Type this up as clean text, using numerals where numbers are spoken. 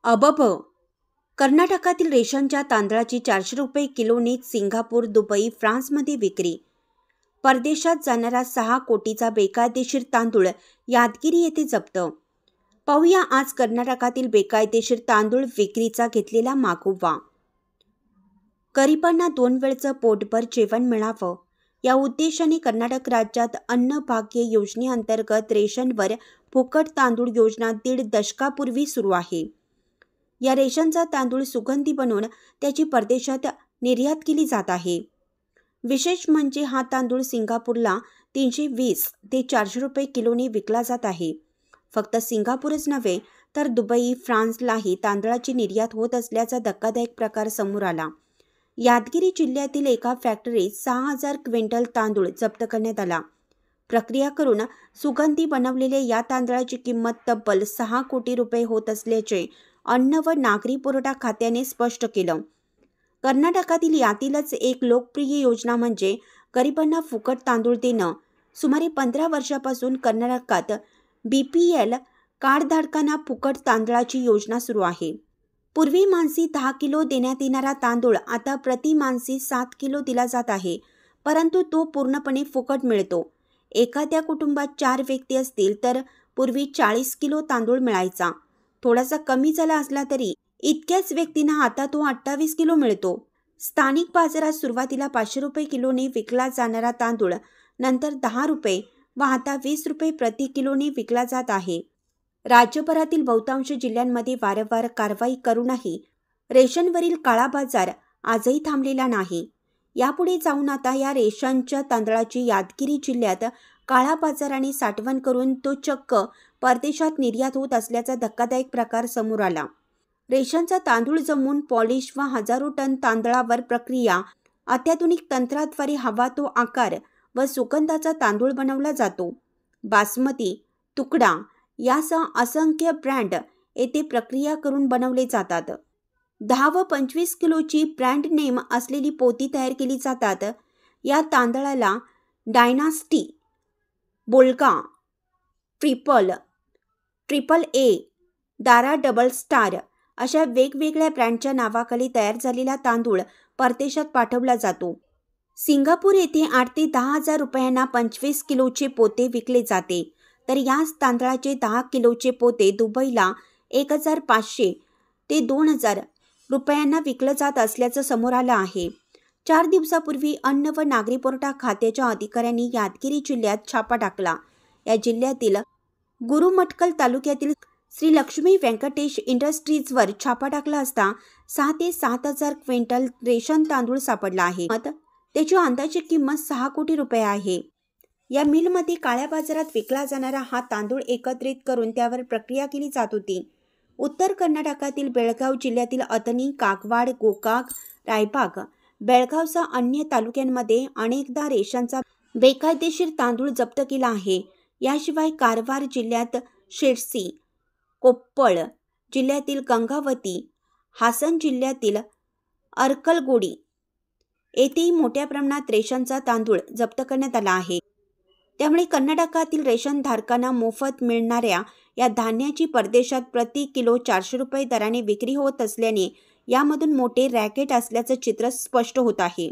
अबब. कर्नाटकातील रेशनच्या तांदळाची 400 रुपये किलोने सिंगापूर, दुबई, फ्रान्समध्ये विक्री. परदेशात जाणारा 6 कोटीचा बेकायदेशीर तांदूळ यादगिरी येथे जप्त. पाहूया आज कर्नाटकातील बेकायदेशीर तांदूळ विक्रीचा घेतलेला मागोवा. गरिबांना 2 वेळचं पोटभर जेवण मिळावं या उद्देशाने कर्नाटक राज्यात अन्नभाग्य योजनेअंतर्गत रेशनवर फुकट तांदूळ योजना 1.5 दशकापूर्वी सुरू आहे. या रेशनचा तांदूळ सुगंधी बनवून त्याची परदेशात निर्यात केली जात आहे. विशेष म्हणजे हा तांदूळ सिंगापूरला 320 ते 400 रुपये किलोने विकला जात आहे. फक्त सिंगापूरच नव्हे तर दुबई, फ्रान्सलाही तांदळाची निर्यात होत असल्याचा धक्कादायक प्रकार समोर आला. यादगिरी जिल्ह्यातील एका फॅक्टरीत 6,000 क्विंटल तांदूळ जप्त करण्यात आला. प्रक्रिया करून सुगंधी बनवलेल्या या तांदळाची किंमत तब्बल 6 कोटी रुपये होत असल्याचे अन्न व नागरी पुरवठा खात्याने स्पष्ट केलं. कर्नाटकातील यातीलच एक लोकप्रिय योजना म्हणजे गरिबांना फुकट तांदूळ देणं. सुमारे 15 वर्षापासून कर्नाटकात BPL कार्डधारकांना फुकट तांदळाची योजना सुरू आहे. पूर्वी माणसी 10 किलो देण्यात येणारा तांदूळ आता प्रति माणसी 7 किलो दिला जात आहे, परंतु तो पूर्णपणे फुकट मिळतो. एखाद्या कुटुंबात 4 व्यक्ती असतील तर पूर्वी 40 किलो तांदूळ मिळायचा. थोडासा कमी झाला असला तरी इतक्याच व्यक्तींना आता तो 28 किलो मिळतो. स्थानिक बाजारात सुरुवातीला 500 रुपये किलोने विकला जाणारा तांदूळ नंतर 10 रुपये व आता 20 रुपये प्रति किलोने विकला जात आहे. राज्यभरातील बहुतांश जिल्ह्यांमध्ये वारंवार कारवाई करूनही रेशनवरील काळा बाजार आजही थांबलेला नाही. यापुढे जाऊन आता या रेशनच्या तांदळाची यादगिरी जिल्ह्यात काळा बाजाराने साठवण करून तो चक्क परदेशात निर्यात होत असल्याचा धक्कादायक प्रकार समोर आला. रेशनचा तांदूळ जमवून पॉलिश व हजारो टन तांदळावर प्रक्रिया अत्याधुनिक तंत्राद्वारे हवा तो आकार व सुगंधाचा तांदूळ बनवला जातो. बासमती, तुकडा यासह असंख्य ब्रँड येथे प्रक्रिया करून बनवले जातात. 10 व 25 किलोची ब्रँड नेम असलेली पोती तयार केली जातात. या तांदळाला डायनास्टी, बोल्गा, ट्रिपल A, दारा डबल स्टार अशा वेगवेगळ्या ब्रँडच्या नावाखाली तयार झालेला तांदूळ परदेशात पाठवला जातो. सिंगापूर येथे 8 ते 10 हजार रुपयांना 25 किलोचे पोते विकले जाते, तर याच तांदळाचे 10 किलोचे पोते दुबईला 1,500 ते 2,000 रुपयांना विकलं जात असल्याचं समोर आलं आहे. 4 दिवसापूर्वी अन्न व नागरी पुरवठा खात्याच्या अधिकाऱ्यांनी यादगिरी जिल्ह्यात छापा टाकला. या जिल्ह्यातील गुरुमठकल तालुक्यातील श्री लक्ष्मी व्यंकटेश इंडस्ट्रीजवर छापा टाकला असता 6 ते 7,000 क्विंटल रेशन तांदूळ सापडला आहे. त्याची अंदाजे किंमत 6 कोटी रुपये आहे. या मिलमध्ये काळ्या बाजारात विकला जाणारा हा तांदूळ एकत्रित करून त्यावर प्रक्रिया केली जात होती. उत्तर कर्नाटकातील बेळगाव जिल्ह्यातील अतनी, कागवाड, गोकाक, रायबाग, बेळगावसह अन्य तालुक्यांमध्ये अनेकदा रेशनचा बेकायदेशीर तांदूळ जप्त केला आहे. याशिवाय कारवार जिल्ह्यात शिरसी, कोप्पळ जिल्ह्यातील गंगावती, हासन जिल्ह्यातील अरकलगुडी येथेही मोठ्या प्रमाणात रेशनचा तांदूळ जप्त करण्यात आला आहे. त्यामुळे कर्नाटकातील रेशनधारकांना मोफत मिळणाऱ्या या धान्याची परदेशात प्रति किलो 400 रुपये दराने विक्री होत असल्याने यामधून मोठे रॅकेट असल्याचं चित्र स्पष्ट होत आहे.